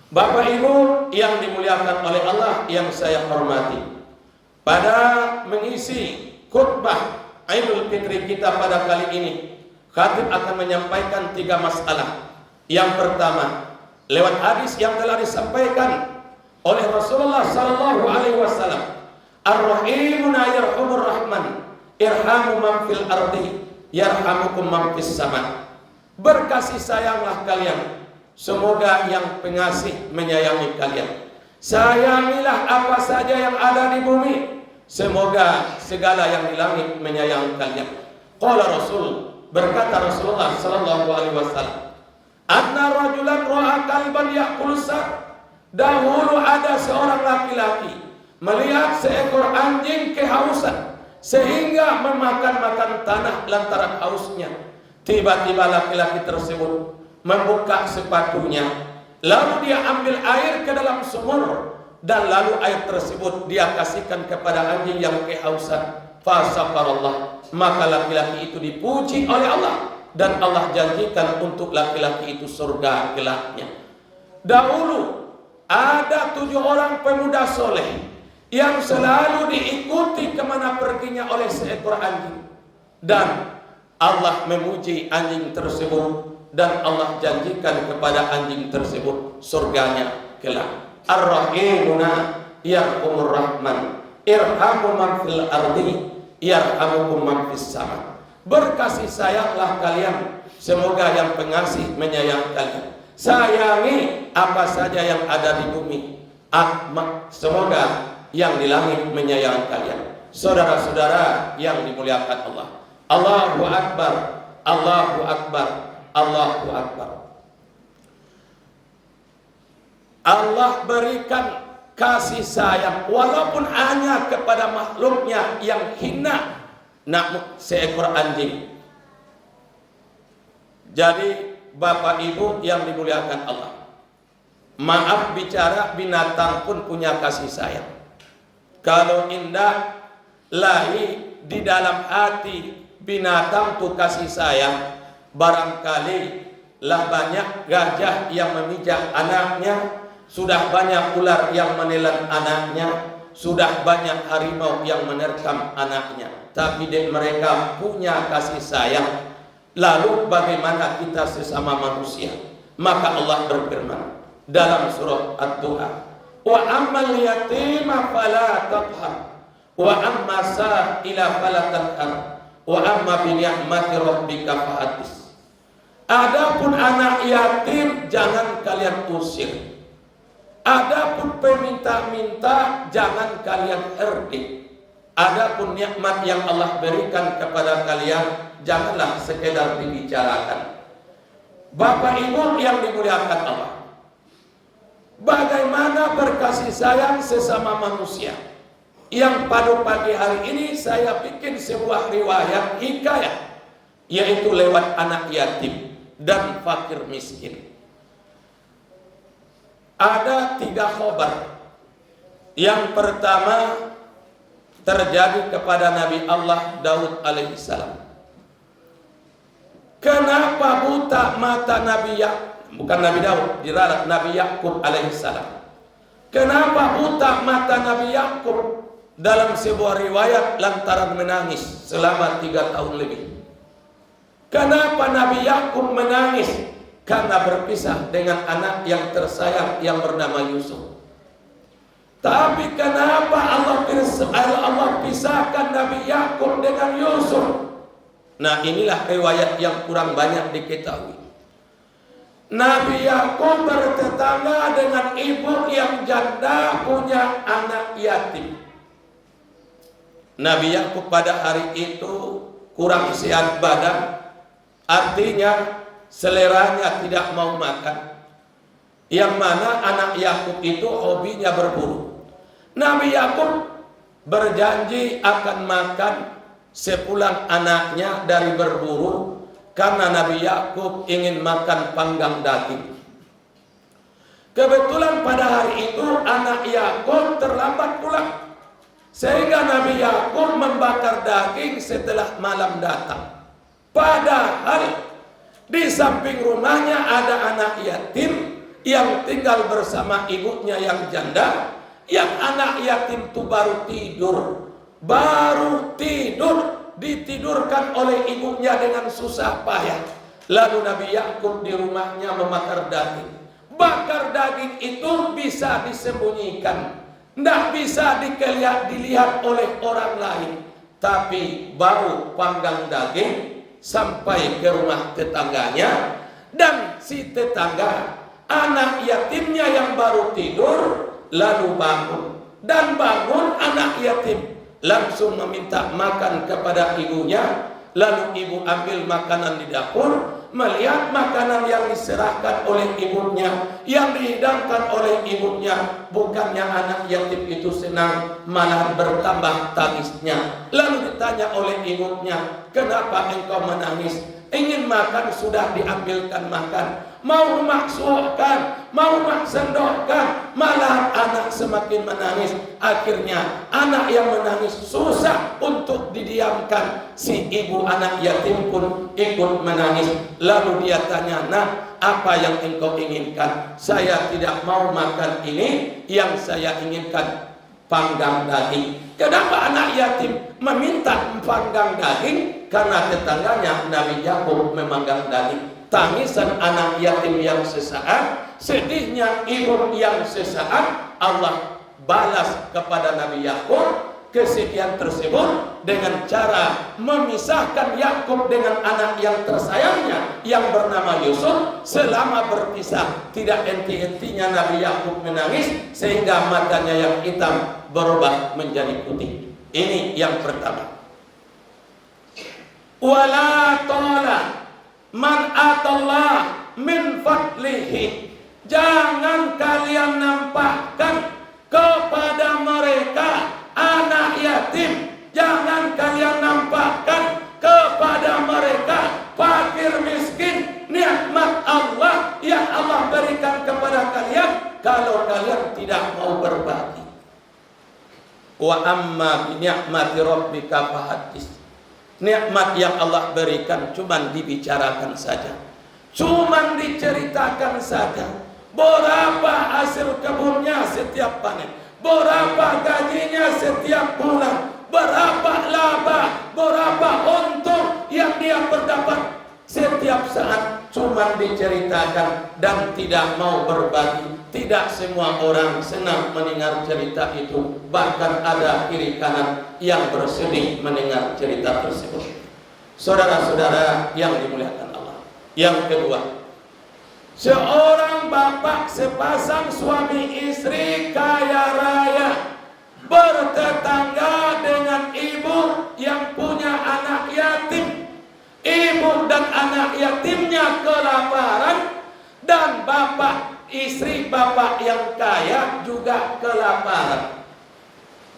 Bapak Ibu yang dimuliakan oleh Allah yang saya hormati, pada mengisi khutbah Idul Fitri kita pada kali ini, khatib akan menyampaikan 3 masalah. Yang pertama, lewat hadis yang telah disampaikan oleh Rasulullah sallallahu alaihi wasallam, Ar-Rahimuna yarhamur Rahman, irhamu man fil ardi yarhamukum man fis sama. Berkasih sayanglah kalian, semoga yang pengasih menyayangi kalian. Sayangilah apa saja yang ada di bumi, semoga segala yang di langit menyayangi kalian. Qala Rasul, berkata Rasulullah sallallahu alaihi wasallam, anna rajulan ra'a kalban ya'kul sar. Dahulu ada seorang laki-laki melihat seekor anjing kehausan sehingga memakan-makan tanah lantaran hausnya. Tiba-tiba laki-laki tersebut membuka sepatunya, lalu dia ambil air ke dalam sumur, dan lalu air tersebut dia kasihkan kepada anjing yang kehausan. Fasafarallah, maka laki-laki itu dipuji oleh Allah, dan Allah janjikan untuk laki-laki itu surga kelaknya. Dahulu ada 7 orang pemuda soleh yang selalu diikuti kemana perginya oleh seekor anjing, dan Allah memuji anjing tersebut, dan Allah janjikan kepada anjing tersebut surganya kelak. Ar-Rahimuna yarhamur Rahman, irhamu man fil ardi yarhamukum man fis sama. Berkasih sayanglah kalian, semoga yang pengasih menyayangi kalian. Sayangi apa saja yang ada di bumi, semoga yang di langit menyayangi kalian. Saudara-saudara yang dimuliakan Allah, Allahu Akbar, Allahu Akbar, Allahu Akbar. Allah berikan kasih sayang walaupun hanya kepada makhluknya yang hina, namun seekor anjing. Jadi Bapak Ibu yang dimuliakan Allah, maaf bicara, binatang pun punya kasih sayang. Kalau indah lahi di dalam hati binatang tuh kasih sayang, barangkali lah banyak gajah yang memijak anaknya, sudah banyak ular yang menelan anaknya, sudah banyak harimau yang menerkam anaknya, tapi mereka punya kasih sayang. Lalu bagaimana kita sesama manusia? Maka Allah berfirman dalam surah Ad-Duha, wa ammal yatima fala taqhar wa amma sa'ila fala tanhar wa amma bi ni'mati rabbika fahaddits. Adapun anak yatim jangan kalian usir. Adapun peminta-minta jangan kalian herdik. Adapun nikmat yang Allah berikan kepada kalian janganlah sekedar dibicarakan. Bapak Ibu yang dimuliakan Allah, bagaimana berkasih sayang sesama manusia? Yang pada pagi hari ini saya bikin sebuah riwayat hikayah, yaitu lewat anak yatim dan fakir miskin. Ada 3 khobar. Yang pertama terjadi kepada Nabi Allah Daud alaihissalam. Kenapa buta mata bukan Nabi Daud, diralat Nabi Yakub alaihissalam. Kenapa buta mata Nabi Yakub? Dalam sebuah riwayat lantaran menangis selama 3 tahun lebih. Kenapa Nabi Yakub menangis? Karena berpisah dengan anak yang tersayang yang bernama Yusuf. Tapi kenapa Allah pisahkan Nabi Yakub dengan Yusuf? Nah, inilah riwayat yang kurang banyak diketahui. Nabi Yakub bertetangga dengan ibu yang janda punya anak yatim. Nabi Yakub pada hari itu kurang sehat badan, artinya seleranya tidak mau makan. Yang mana anak Yakub itu hobinya berburu. Nabi Yakub berjanji akan makan sepulang anaknya dari berburu, karena Nabi Yakub ingin makan panggang daging. Kebetulan pada hari itu anak Yakub terlambat pulang, sehingga Nabi Yakub membakar daging setelah malam datang. Padahal di samping rumahnya ada anak yatim yang tinggal bersama ibunya yang janda, yang anak yatim itu baru tidur, ditidurkan oleh ibunya dengan susah payah. Lalu Nabi Yakub di rumahnya membakar daging. Bakar daging itu bisa disembunyikan, tidak bisa dilihat oleh orang lain. Tapi bau panggang daging sampai ke rumah tetangganya, dan si tetangga anak yatimnya yang baru tidur lalu bangun, dan bangun anak yatim langsung meminta makan kepada ibunya. Lalu ibu ambil makanan di dapur, melihat makanan yang diserahkan oleh ibunya, yang dihidangkan oleh ibunya, bukannya anak yatim itu senang, malah bertambah tangisnya. Lalu ditanya oleh ibunya, kenapa engkau menangis? Ingin makan sudah diambilkan makan, mau mak suapkan, mau mak sendokkan, malah anak semakin menangis. Akhirnya anak yang menangis susah untuk didiamkan, si ibu anak yatim pun ikut menangis. Lalu dia tanya, nak, apa yang engkau inginkan? Saya tidak mau makan ini, yang saya inginkan panggang daging. Kenapa anak yatim meminta panggang daging? Karena tetangganya Nabi Yakub memanggang daging. Tangisan anak yatim yang sesaat, sedihnya ibu yang sesaat, Allah balas kepada Nabi Yakub kesedihan tersebut dengan cara memisahkan Yakub dengan anak yang tersayangnya yang bernama Yusuf. Selama berpisah tidak henti-hentinya Nabi Yakub menangis sehingga matanya yang hitam berubah menjadi putih. Ini yang pertama. Wala ta'ala man atallah min fadlihi. Jangan kalian nampakkan kepada mereka anak yatim, jangan kalian nampakkan kepada mereka fakir miskin nikmat Allah yang Allah berikan kepada kalian kalau kalian tidak mau berbagi. Wa amma bi ni'mati rabbika fahaddits. Nikmat yang Allah berikan cuman dibicarakan saja, cuman diceritakan saja. Berapa hasil kebunnya setiap panen, berapa gajinya setiap bulan, berapa laba, berapa untung yang dia berdapat setiap saat, cuma diceritakan dan tidak mau berbagi. Tidak semua orang senang mendengar cerita itu, bahkan ada kiri kanan yang bersedih mendengar cerita tersebut. Saudara-saudara yang dimuliakan Allah. Yang kedua, seorang bapak sepasang suami istri kaya raya bertetangga dengan ibu yang punya anak yatim. Ibu dan anak yatimnya kelaparan, dan istri bapak yang kaya juga kelaparan.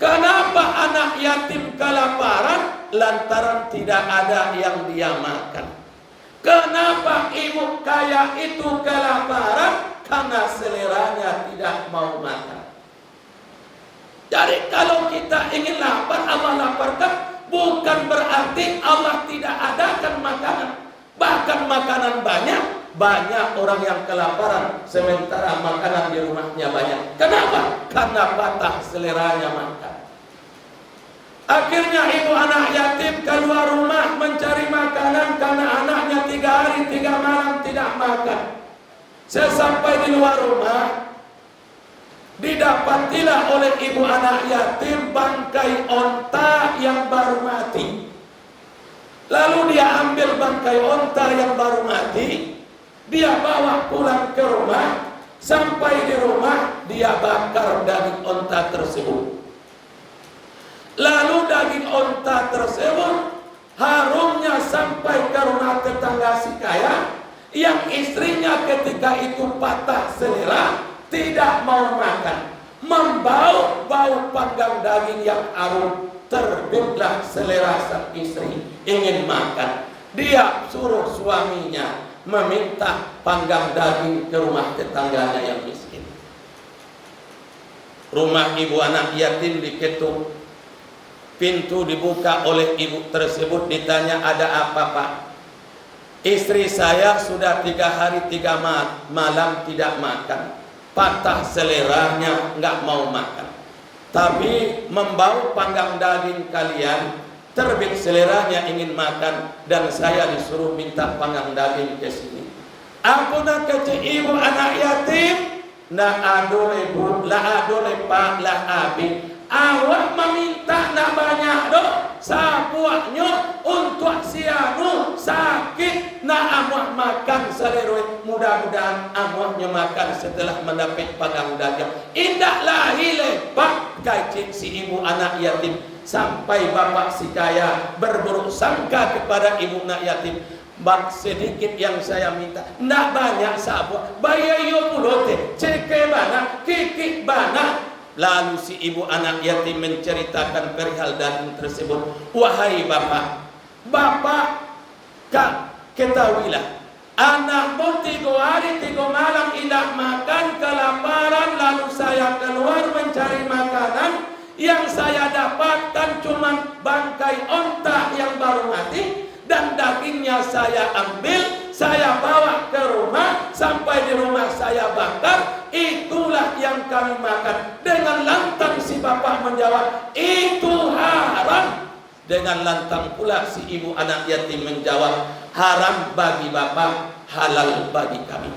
Kenapa anak yatim kelaparan? Lantaran tidak ada yang dia makan. Kenapa ibu kaya itu kelaparan? Karena seleranya tidak mau makan. Jadi kalau kita ingin lapar, Allah laparkan, bukan berarti Allah tidak adakan makanan. Bahkan makanan banyak orang yang kelaparan sementara makanan di rumahnya banyak. Kenapa? Karena patah seleranya makan. Akhirnya ibu anak yatim keluar rumah mencari makanan karena anaknya 3 hari 3 malam tidak makan. Sesampai di luar rumah, didapatilah oleh ibu anak yatim bangkai onta yang baru mati. Lalu dia ambil bangkai onta yang baru mati, dia bawa pulang ke rumah. Sampai di rumah, dia bakar daging onta tersebut. Lalu daging onta tersebut harumnya sampai ke rumah tetangga si kaya, yang istrinya ketika itu patah selera, tidak mau makan, membau bau panggang daging yang harum. Terbitlah selera sang istri ingin makan. Dia suruh suaminya meminta panggang daging ke rumah tetangganya yang miskin. Rumah ibu anak yatim diketuk, pintu dibuka oleh ibu tersebut, ditanya, ada apa pak? Istri saya sudah 3 hari 3 malam tidak makan, patah seleranya, nggak mau makan. Tapi membau panggang daging kalian, terbit seleranya ingin makan, dan saya disuruh minta panggang daging ke sini. Ampuna kecil ibu anak yatim, na adole bu, la adole pak, la abi. Awak meminta na banyak do, sapuaknya untuk sianu sakit, na amuah makan seleroi. Mudah-mudahan amuahnya makan setelah mendapat panggang daging. Indahlah lepak kacik si ibu anak yatim, sampai bapak si kaya berburuk sangka kepada ibu anak yatim. Bak sedikit yang saya minta, ndak banyak sabuah, bayayo pulote, ceke bana, kiki bana. Lalu si ibu anak yatim menceritakan perihal daging tersebut. Wahai bapak, ketahuilah, anakmu 3 hari 3 malam tidak makan, kelaparan, lalu saya keluar mencari makanan. Yang saya dapatkan cuma bangkai onta yang baru mati, dan dagingnya saya ambil, saya bawa ke rumah, sampai di rumah saya bakar. Itulah yang kami makan. Dengan lantang si bapak menjawab, itu haram. Dengan lantang pula si ibu anak yatim menjawab, haram bagi bapak, halal bagi kami.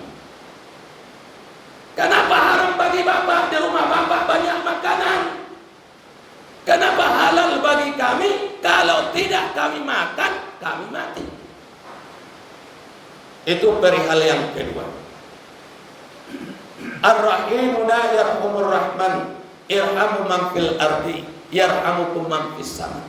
Kenapa haram bagi bapak? Di rumah bapak banyak makanan. Kenapa halal bagi kami? Kalau tidak kami makan, kami mati. Itu perihal yang kedua. Ar-Rahimu la yarhamur Rahman, irhamu man fil ardi yarhamukum man fis sama.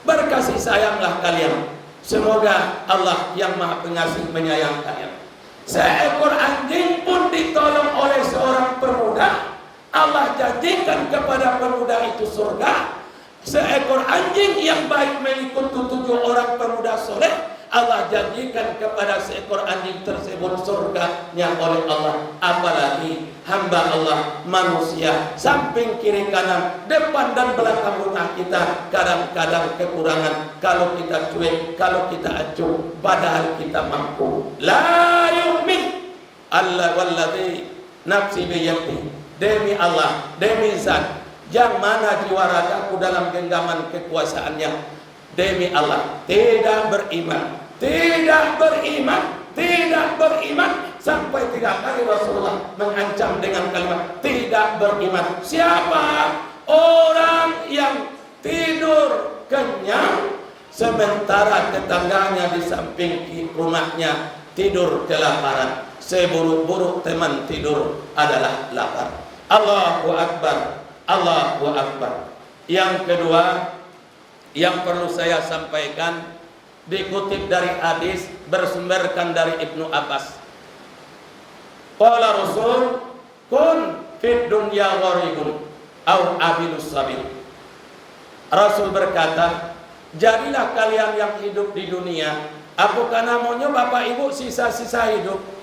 Berkasih sayanglah kalian, semoga Allah yang Maha Pengasih menyayang kalian. Seekor anjing pun ditolong oleh seorang pemuda, Allah janjikan kepada pemuda itu surga. Seekor anjing yang baik mengikut 7 orang pemuda soleh, Allah janjikan kepada seekor anjing tersebut surganya oleh Allah. Apalagi hamba Allah manusia, samping kiri kanan, depan dan belakang rumah kita kadang-kadang kekurangan. Kalau kita cuek, kalau kita acuh, padahal kita mampu. La yu'min Allah walladhi nafsi biyadi. Demi Allah, demi zat yang mana jiwa ragaku dalam genggaman kekuasaannya, demi Allah, tidak beriman, tidak beriman, tidak beriman. Sampai 3 kali Rasulullah mengancam dengan kalimat tidak beriman. Siapa? Orang yang tidur kenyang, sementara tetangganya di samping rumahnya tidur kelaparan. Seburuk-buruk teman tidur adalah lapar. Allahu Akbar, Allahu Akbar. Yang kedua yang perlu saya sampaikan, dikutip dari hadis bersumberkan dari Ibnu Abbas. Qala Rasul, kun fid dunya gharibun au abilus sabil. Rasul berkata, jadilah kalian yang hidup di dunia. Apakah namanya Bapak Ibu sisa-sisa hidup?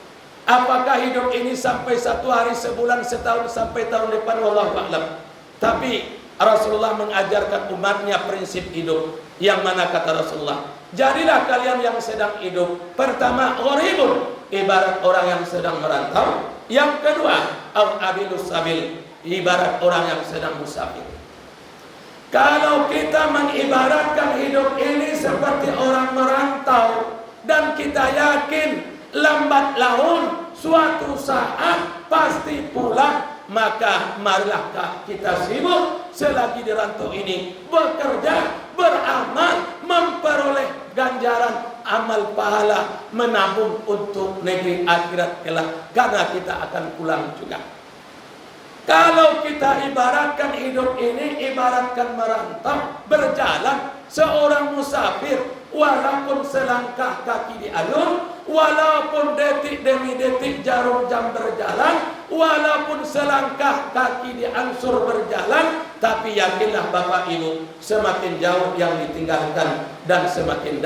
Apakah hidup ini sampai 1 hari, sebulan, setahun, sampai tahun depan? Wallahu a'lam. Tapi Rasulullah mengajarkan umatnya prinsip hidup, yang mana kata Rasulullah, jadilah kalian yang sedang hidup. Pertama, gharibun, ibarat orang yang sedang merantau. Yang kedua, au abilus sabil, ibarat orang yang sedang musafir. Kalau kita mengibaratkan hidup ini seperti orang merantau, dan kita yakin lambat laun suatu saat pasti pulang, maka marilah kita sibuk selagi di rantau ini, bekerja, beramal, memperoleh ganjaran amal pahala, menabung untuk negeri akhirat kelak, karena kita akan pulang juga. Kalau kita ibaratkan hidup ini, ibaratkan merantau, berjalan, seorang musafir, walaupun selangkah kaki di alun, walaupun detik demi detik jarum jam berjalan, walaupun selangkah kaki diangsur berjalan, tapi yakinlah Bapak Ibu, semakin jauh yang ditinggalkan dan semakin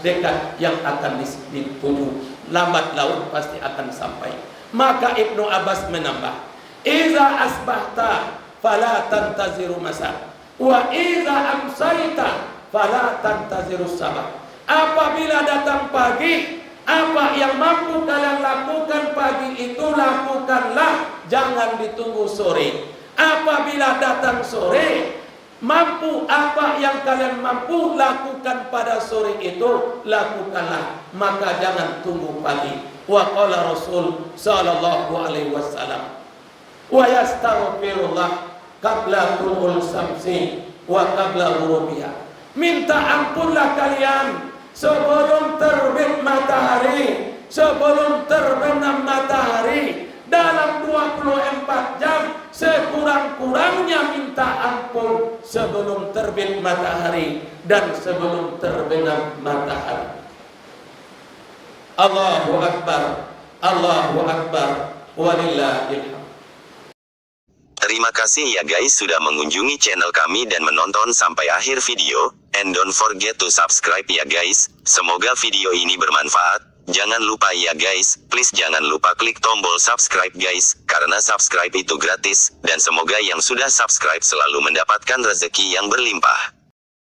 dekat yang akan dituju. Lambat laun pasti akan sampai. Maka Ibnu Abbas menambah, iza asbahta fala tantaziru masa, wa iza amsaita fala tantaziru sabah. Apabila datang pagi, Apa yang mampu kalian lakukan pagi itu lakukanlah, jangan ditunggu sore. Apabila datang sore, mampu apa yang kalian mampu lakukan pada sore itu lakukanlah, maka jangan tunggu pagi. Wa qala Rasul sallallahu alaihi wasallam, wa yastaghfirullah qabla tulu'ul samsi wa qabla ghurubiha. Minta ampunlah kalian sebelum terbit matahari, sebelum terbenam matahari. Dalam 24 jam sekurang-kurangnya minta ampun sebelum terbit matahari dan sebelum terbenam matahari. Allahu Akbar, Allahu Akbar, walillahil hamd. Terima kasih ya guys sudah mengunjungi channel kami dan menonton sampai akhir video. And don't forget to subscribe ya guys. Semoga video ini bermanfaat. Jangan lupa ya guys, please jangan lupa klik tombol subscribe guys, karena subscribe itu gratis, dan semoga yang sudah subscribe selalu mendapatkan rezeki yang berlimpah.